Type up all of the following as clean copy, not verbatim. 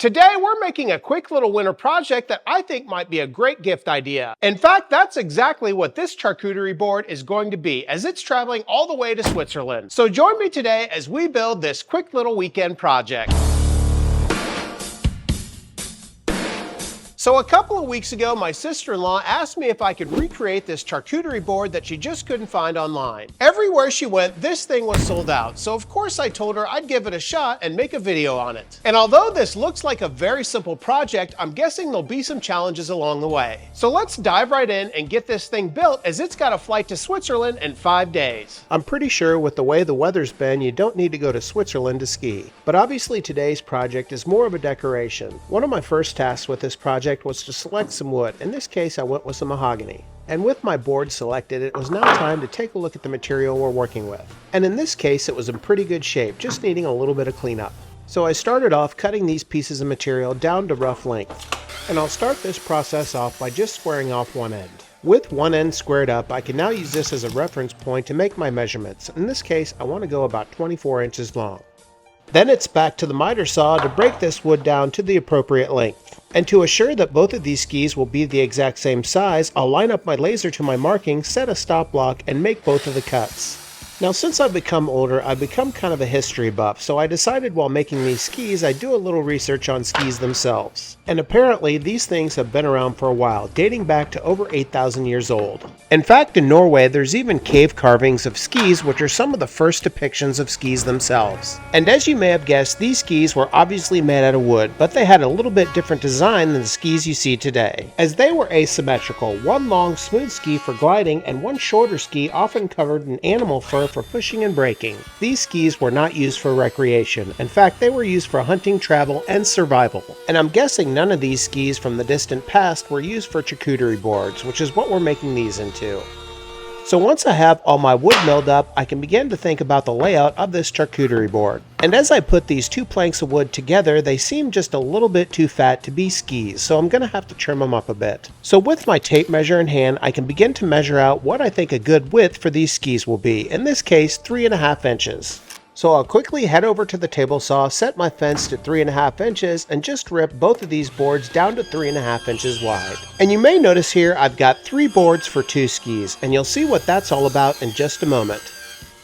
Today, we're making a quick little winter project that I think might be a great gift idea. In fact, that's exactly what this charcuterie board is going to be, as it's traveling all the way to Switzerland. So join me today as we build this quick little weekend project. So a couple of weeks ago, my sister-in-law asked me if I could recreate this charcuterie board that she just couldn't find online. Everywhere she went, this thing was sold out. So of course I told her I'd give it a shot and make a video on it. And although this looks like a very simple project, I'm guessing there'll be some challenges along the way. So let's dive right in and get this thing built, as it's got a flight to Switzerland in 5 days. I'm pretty sure with the way the weather's been, you don't need to go to Switzerland to ski. But obviously today's project is more of a decoration. One of my first tasks with this project was to select some wood. In this case, I went with some mahogany. And with my board selected, it was now time to take a look at the material we're working with. And in this case, it was in pretty good shape, just needing a little bit of cleanup. So I started off cutting these pieces of material down to rough length. And I'll start this process off by just squaring off one end. With one end squared up, I can now use this as a reference point to make my measurements. In this case, I want to go about 24 inches long. Then it's back to the miter saw to break this wood down to the appropriate length. And to assure that both of these skis will be the exact same size, I'll line up my laser to my marking, set a stop block, and make both of the cuts. Now since I've become older, I've become kind of a history buff, so I decided while making these skis I'd do a little research on skis themselves. And apparently these things have been around for a while, dating back to over 8,000 years old. In fact, in Norway there's even cave carvings of skis, which are some of the first depictions of skis themselves. And as you may have guessed, these skis were obviously made out of wood, but they had a little bit different design than the skis you see today, as they were asymmetrical, one long smooth ski for gliding and one shorter ski often covered in animal fur for pushing and braking. These skis were not used for recreation. In fact, they were used for hunting, travel, and survival. And I'm guessing none of these skis from the distant past were used for charcuterie boards, which is what we're making these into. So once I have all my wood milled up, I can begin to think about the layout of this charcuterie board. And as I put these two planks of wood together, they seem just a little bit too fat to be skis, so I'm going to have to trim them up a bit. So with my tape measure in hand, I can begin to measure out what I think a good width for these skis will be, in this case 3.5 inches. So I'll quickly head over to the table saw, set my fence to 3.5 inches, and just rip both of these boards down to 3.5 inches wide. And you may notice here I've got 3 boards for 2 skis, and you'll see what that's all about in just a moment.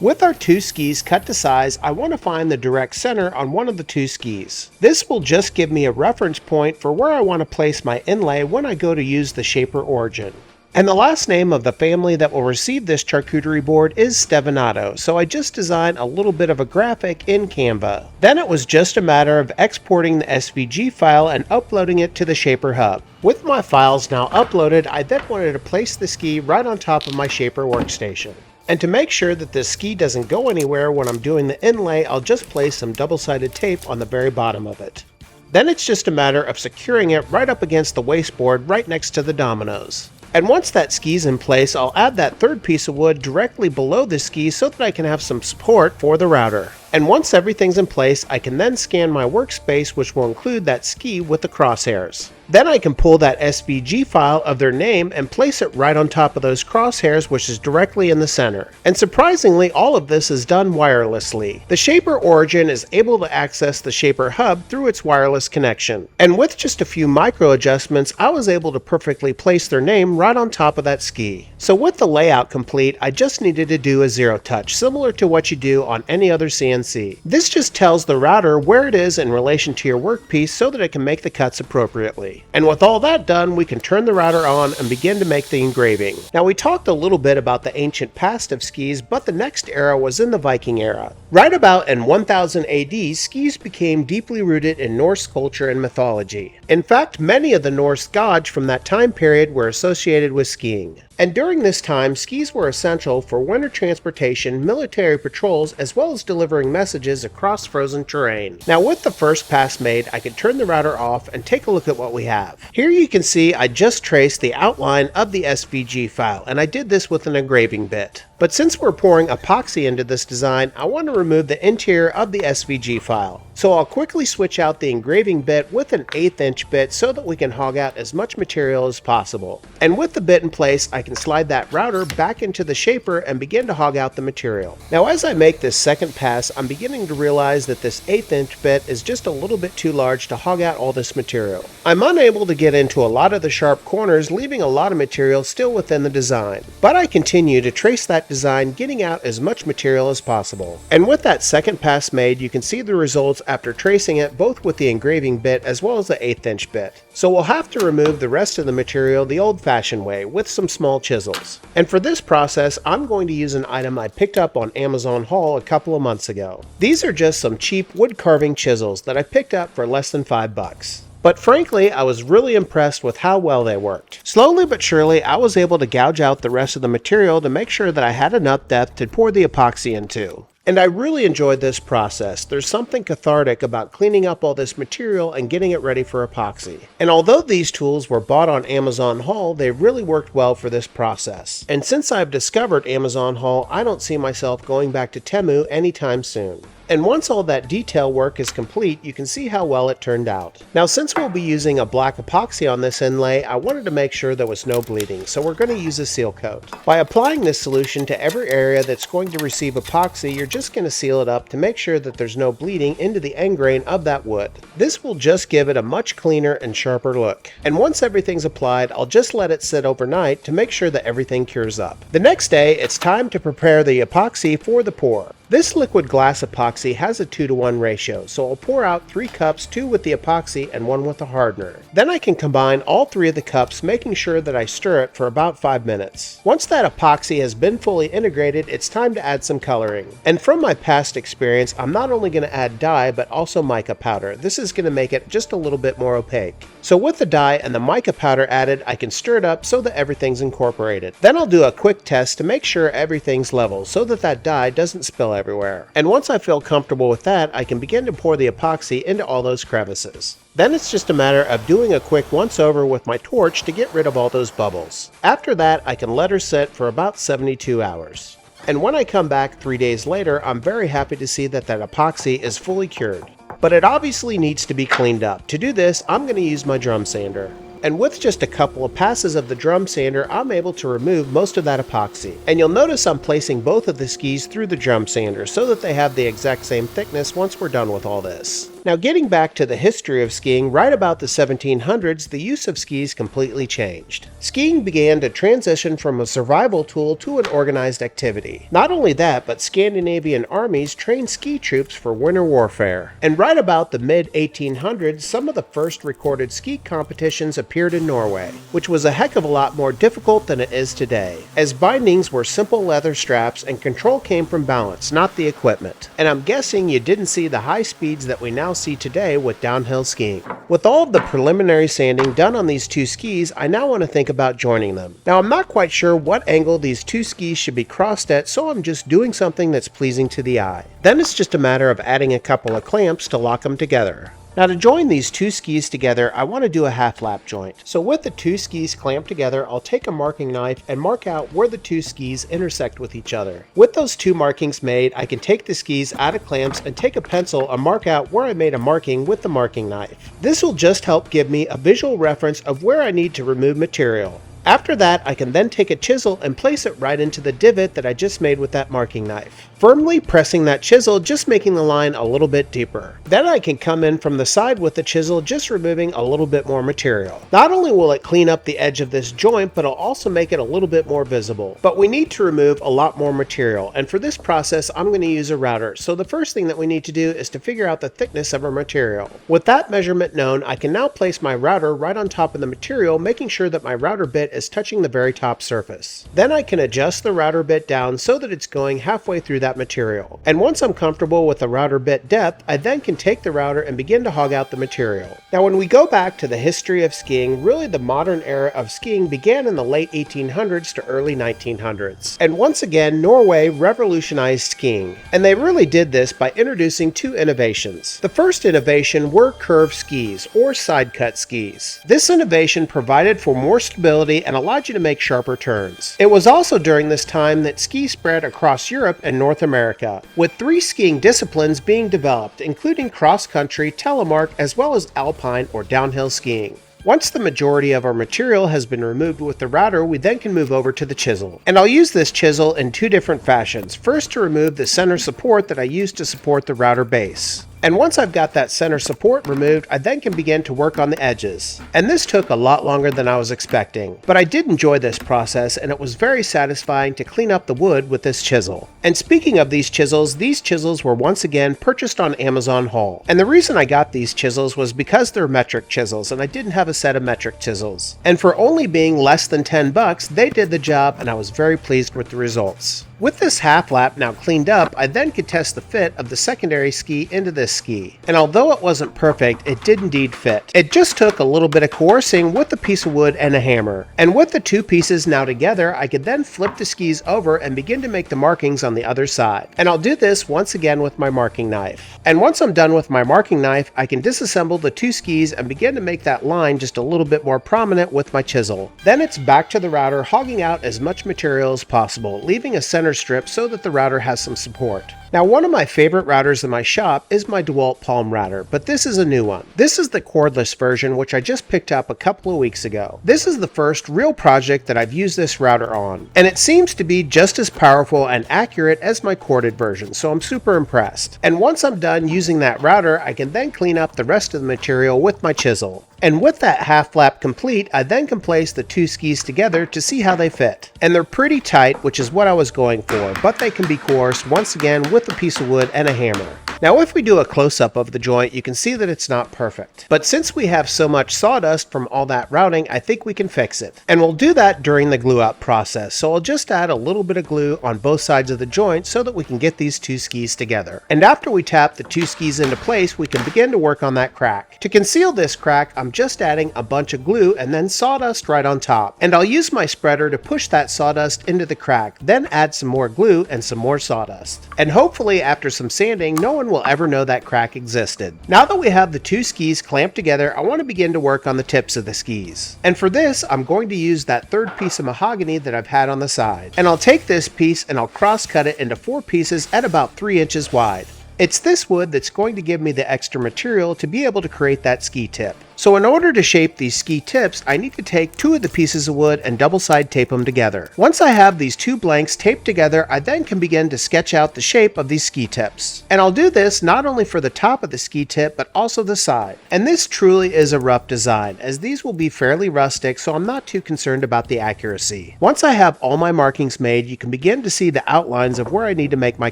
With our 2 skis cut to size, I want to find the direct center on one of the 2 skis. This will just give me a reference point for where I want to place my inlay when I go to use the shaper origin. And the last name of the family that will receive this charcuterie board is Stevanato, so I just designed a little bit of a graphic in Canva. Then it was just a matter of exporting the SVG file and uploading it to the Shaper Hub. With my files now uploaded, I then wanted to place the ski right on top of my Shaper workstation. And to make sure that this ski doesn't go anywhere when I'm doing the inlay, I'll just place some double-sided tape on the very bottom of it. Then it's just a matter of securing it right up against the wasteboard right next to the dominoes. And once that ski's in place, I'll add that third piece of wood directly below the ski so that I can have some support for the router. And once everything's in place, I can then scan my workspace, which will include that ski with the crosshairs. Then I can pull that SVG file of their name and place it right on top of those crosshairs, which is directly in the center. And surprisingly, all of this is done wirelessly. The Shaper Origin is able to access the Shaper Hub through its wireless connection. And with just a few micro adjustments, I was able to perfectly place their name right on top of that ski. So with the layout complete, I just needed to do a zero touch, similar to what you do on any other CNC. This just tells the router where it is in relation to your workpiece so that it can make the cuts appropriately. And with all that done, we can turn the router on and begin to make the engraving. Now we talked a little bit about the ancient past of skis, but the next era was in the Viking era. Right about in 1000 AD, skis became deeply rooted in Norse culture and mythology. In fact, many of the Norse gods from that time period were associated with skiing. And during this time, skis were essential for winter transportation, military patrols, as well as delivering messages across frozen terrain. Now with the first pass made, I can turn the router off and take a look at what we have. Here you can see I just traced the outline of the SVG file, and I did this with an engraving bit. But since we're pouring epoxy into this design, I want to remove the interior of the SVG file. So I'll quickly switch out the engraving bit with an 1/8 inch bit so that we can hog out as much material as possible. And with the bit in place, I can slide that router back into the shaper and begin to hog out the material. Now as I make this second pass, I'm beginning to realize that this 1/8 inch bit is just a little bit too large to hog out all this material. I'm unable to get into a lot of the sharp corners, leaving a lot of material still within the design. But I continue to trace that design, getting out as much material as possible. And with that second pass made, you can see the results after tracing it both with the engraving bit as well as the 1/8 inch bit. So we'll have to remove the rest of the material the old-fashioned way with some small chisels. And for this process, I'm going to use an item I picked up on Amazon haul a couple of months ago. These are just some cheap wood carving chisels that I picked up for less than $5. But frankly, I was really impressed with how well they worked. Slowly but surely, I was able to gouge out the rest of the material to make sure that I had enough depth to pour the epoxy into. And I really enjoyed this process. There's something cathartic about cleaning up all this material and getting it ready for epoxy. And although these tools were bought on Amazon haul, they really worked well for this process. And since I've discovered Amazon haul, I don't see myself going back to Temu anytime soon. And once all that detail work is complete, you can see how well it turned out. Now since we'll be using a black epoxy on this inlay, I wanted to make sure there was no bleeding, so we're going to use a seal coat. By applying this solution to every area that's going to receive epoxy, you're just going to seal it up to make sure that there's no bleeding into the end grain of that wood. This will just give it a much cleaner and sharper look. And once everything's applied, I'll just let it sit overnight to make sure that everything cures up. The next day, it's time to prepare the epoxy for the pour. This liquid glass epoxy has a 2-to-1 ratio, so I'll pour out 3 cups, 2 with the epoxy and 1 with the hardener. Then I can combine all 3 of the cups, making sure that I stir it for about 5 minutes. Once that epoxy has been fully integrated, it's time to add some coloring. And from my past experience, I'm not only going to add dye, but also mica powder. This is going to make it just a little bit more opaque. So with the dye and the mica powder added, I can stir it up so that everything's incorporated. Then I'll do a quick test to make sure everything's level so that that dye doesn't spill everywhere. And once I feel comfortable with that, I can begin to pour the epoxy into all those crevices. Then it's just a matter of doing a quick once over with my torch to get rid of all those bubbles. After that, I can let her sit for about 72 hours. And when I come back 3 days later, I'm very happy to see that that epoxy is fully cured. But it obviously needs to be cleaned up. To do this, I'm going to use my drum sander. And with just a couple of passes of the drum sander, I'm able to remove most of that epoxy. And you'll notice I'm placing both of the skis through the drum sander so that they have the exact same thickness once we're done with all this. Now getting back to the history of skiing, right about the 1700s, the use of skis completely changed. Skiing began to transition from a survival tool to an organized activity. Not only that, but Scandinavian armies trained ski troops for winter warfare. And right about the mid-1800s, some of the first recorded ski competitions appeared in Norway, which was a heck of a lot more difficult than it is today, as bindings were simple leather straps and control came from balance, not the equipment. And I'm guessing you didn't see the high speeds that we now see today with downhill skiing. With all of the preliminary sanding done on these 2 skis, I now want to think about joining them. Now I'm not quite sure what angle these 2 skis should be crossed at, so I'm just doing something that's pleasing to the eye. Then it's just a matter of adding a couple of clamps to lock them together. Now to join these 2 skis together, I want to do a half lap joint. So with the 2 skis clamped together, I'll take a marking knife and mark out where the 2 skis intersect with each other. With those 2 markings made, I can take the skis out of clamps and take a pencil and mark out where I made a marking with the marking knife. This will just help give me a visual reference of where I need to remove material. After that, I can then take a chisel and place it right into the divot that I just made with that marking knife, firmly pressing that chisel, just making the line a little bit deeper. Then I can come in from the side with the chisel, just removing a little bit more material. Not only will it clean up the edge of this joint, but it'll also make it a little bit more visible. But we need to remove a lot more material, and for this process, I'm going to use a router. So the first thing that we need to do is to figure out the thickness of our material. With that measurement known, I can now place my router right on top of the material, making sure that my router bit is touching the very top surface. Then I can adjust the router bit down so that it's going halfway through that material. And once I'm comfortable with the router bit depth, I then can take the router and begin to hog out the material. Now when we go back to the history of skiing, really the modern era of skiing began in the late 1800s to early 1900s. And once again, Norway revolutionized skiing. And they really did this by introducing two innovations. The first innovation were curved skis, or side cut skis. This innovation provided for more stability and allowed you to make sharper turns. It was also during this time that ski spread across Europe and North America, with 3 skiing disciplines being developed, including cross-country, telemark, as well as alpine or downhill skiing. Once the majority of our material has been removed with the router, we then can move over to the chisel. And I'll use this chisel in 2 different fashions. First, to remove the center support that I used to support the router base. And once I've got that center support removed, I then can begin to work on the edges. And this took a lot longer than I was expecting. But I did enjoy this process, and it was very satisfying to clean up the wood with this chisel. And speaking of these chisels were once again purchased on Amazon Haul. And the reason I got these chisels was because they're metric chisels, and I didn't have a set of metric chisels. And for only being less than $10, they did the job, and I was very pleased with the results. With this half lap now cleaned up, I then could test the fit of the secondary ski into this ski. And although it wasn't perfect, it did indeed fit. It just took a little bit of coercing with a piece of wood and a hammer. And with the 2 pieces now together, I could then flip the skis over and begin to make the markings on the other side. And I'll do this once again with my marking knife. And once I'm done with my marking knife, I can disassemble the 2 skis and begin to make that line just a little bit more prominent with my chisel. Then it's back to the router, hogging out as much material as possible, leaving a center strip so that the router has some support. Now, one of my favorite routers in my shop is my DeWalt palm router, but this is a new one. This is the cordless version, which I just picked up a couple of weeks ago. This is the first real project that I've used this router on, and it seems to be just as powerful and accurate as my corded version, so I'm super impressed. And once I'm done using that router, I can then clean up the rest of the material with my chisel. And with that half flap complete, I then can place the 2 skis together to see how they fit. And they're pretty tight, which is what I was going for, but they can be coerced once again with a piece of wood and a hammer. Now if we do a close-up of the joint, you can see that it's not perfect. But since we have so much sawdust from all that routing, I think we can fix it. And we'll do that during the glue up process, so I'll just add a little bit of glue on both sides of the joint so that we can get these 2 skis together. And after we tap the 2 skis into place, we can begin to work on that crack. To conceal this crack, I'm just adding a bunch of glue and then sawdust right on top. And I'll use my spreader to push that sawdust into the crack, then add some more glue and some more sawdust. And hopefully after some sanding, no one will ever know that crack existed. Now that we have the 2 skis clamped together, I want to begin to work on the tips of the skis. And for this, I'm going to use that 3rd piece of mahogany that I've had on the side. And I'll take this piece and I'll cross cut it into 4 pieces at about 3 inches wide. It's this wood that's going to give me the extra material to be able to create that ski tip. So in order to shape these ski tips, I need to take 2 of the pieces of wood and double side tape them together. Once I have these 2 blanks taped together, I then can begin to sketch out the shape of these ski tips. And I'll do this not only for the top of the ski tip, but also the side. And this truly is a rough design, as these will be fairly rustic, so I'm not too concerned about the accuracy. Once I have all my markings made, you can begin to see the outlines of where I need to make my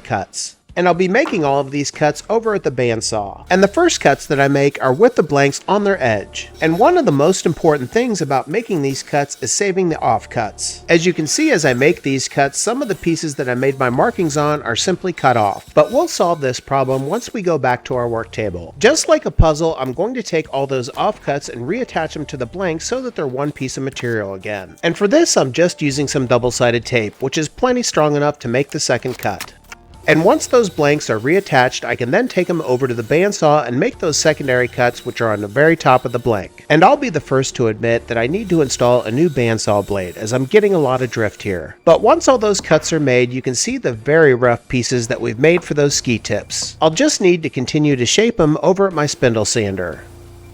cuts. And I'll be making all of these cuts over at the bandsaw. And the first cuts that I make are with the blanks on their edge. And one of the most important things about making these cuts is saving the offcuts. As you can see as I make these cuts, some of the pieces that I made my markings on are simply cut off. But we'll solve this problem once we go back to our work table. Just like a puzzle, I'm going to take all those offcuts and reattach them to the blanks so that they're one piece of material again. And for this, I'm just using some double-sided tape, which is plenty strong enough to make the second cut. And once those blanks are reattached, I can then take them over to the bandsaw and make those secondary cuts, which are on the very top of the blank. And I'll be the first to admit that I need to install a new bandsaw blade, as I'm getting a lot of drift here. But once all those cuts are made, you can see the very rough pieces that we've made for those ski tips. I'll just need to continue to shape them over at my spindle sander.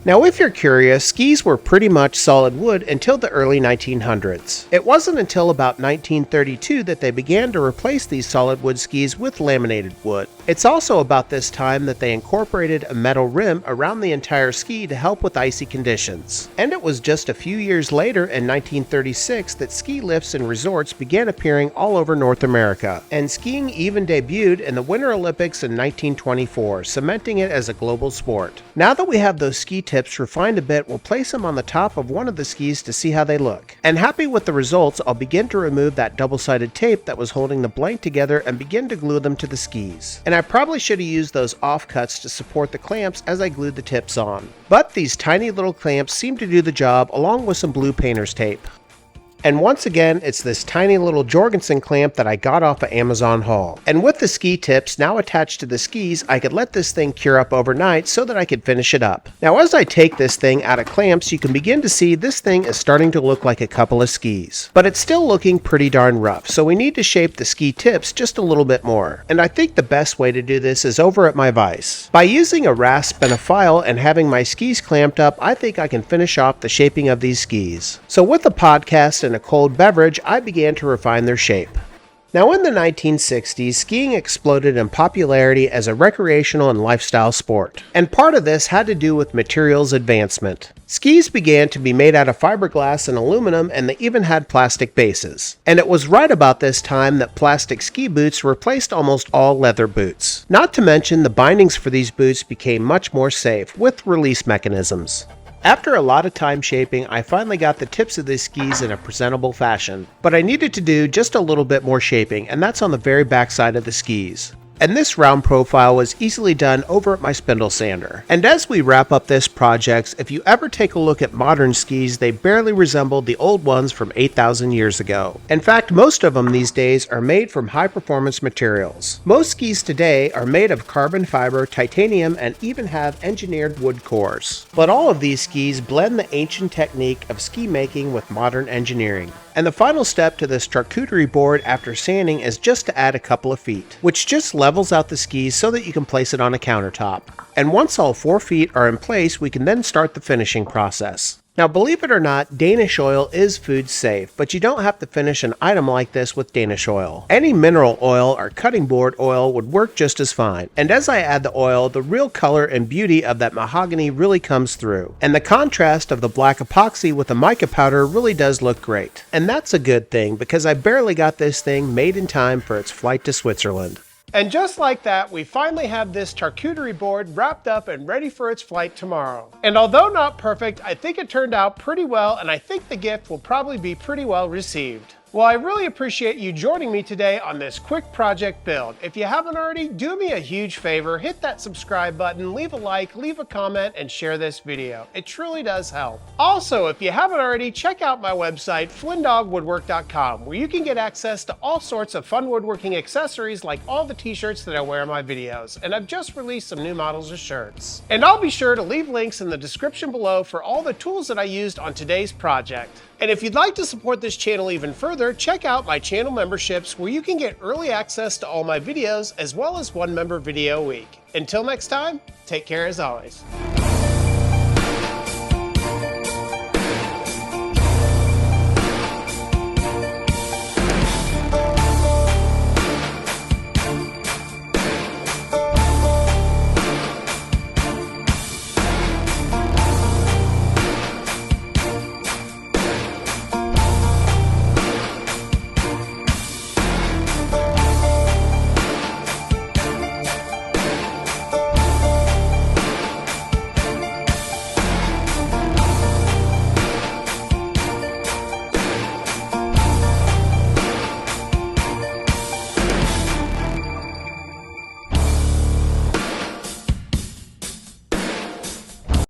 Now if you're curious, skis were pretty much solid wood until the early 1900s. It wasn't until about 1932 that they began to replace these solid wood skis with laminated wood. It's also about this time that they incorporated a metal rim around the entire ski to help with icy conditions. And it was just a few years later in 1936 that ski lifts and resorts began appearing all over North America. And skiing even debuted in the Winter Olympics in 1924, cementing it as a global sport. Now that we have those ski tips refined a bit, we'll place them on the top of one of the skis to see how they look. And happy with the results, I'll begin to remove that double-sided tape that was holding the blank together and begin to glue them to the skis. And I probably should have used those offcuts to support the clamps as I glued the tips on. But these tiny little clamps seem to do the job, along with some blue painter's tape. And once again, it's this tiny little Jorgensen clamp that I got off of Amazon haul. And with the ski tips now attached to the skis, I could let this thing cure up overnight so that I could finish it up. Now as I take this thing out of clamps, you can begin to see this thing is starting to look like a couple of skis. But it's still looking pretty darn rough, so we need to shape the ski tips just a little bit more. And I think the best way to do this is over at my vise. By using a rasp and a file and having my skis clamped up, I think I can finish off the shaping of these skis. So with the podcast and a cold beverage, I began to refine their shape. Now in the 1960s, skiing exploded in popularity as a recreational and lifestyle sport. And part of this had to do with materials advancement. Skis began to be made out of fiberglass and aluminum, and they even had plastic bases. And it was right about this time that plastic ski boots replaced almost all leather boots. Not to mention the bindings for these boots became much more safe, with release mechanisms. After a lot of time shaping, I finally got the tips of these skis in a presentable fashion, but I needed to do just a little bit more shaping, and that's on the very back side of the skis. And this round profile was easily done over at my spindle sander. And as we wrap up this project, if you ever take a look at modern skis, they barely resemble the old ones from 8,000 years ago. In fact, most of them these days are made from high performance materials. Most skis today are made of carbon fiber, titanium, and even have engineered wood cores. But all of these skis blend the ancient technique of ski making with modern engineering. And the final step to this charcuterie board after sanding is just to add a couple of feet, which just levels out the skis so that you can place it on a countertop. And once all 4 feet are in place, we can then start the finishing process. Now, believe it or not, Danish oil is food safe, but you don't have to finish an item like this with Danish oil. Any mineral oil or cutting board oil would work just as fine. And as I add the oil, the real color and beauty of that mahogany really comes through. And the contrast of the black epoxy with the mica powder really does look great. And that's a good thing, because I barely got this thing made in time for its flight to Switzerland. And just like that, we finally have this charcuterie board wrapped up and ready for its flight tomorrow. And although not perfect, I think it turned out pretty well, and I think the gift will probably be pretty well received. Well, I really appreciate you joining me today on this quick project build. If you haven't already, do me a huge favor, hit that subscribe button, leave a like, leave a comment, and share this video. It truly does help. Also, if you haven't already, check out my website, FlynnDoggWoodwork.com, where you can get access to all sorts of fun woodworking accessories like all the t-shirts that I wear in my videos. And I've just released some new models of shirts. And I'll be sure to leave links in the description below for all the tools that I used on today's project. And if you'd like to support this channel even further, check out my channel memberships where you can get early access to all my videos as well as one member video a week. Until next time, take care as always.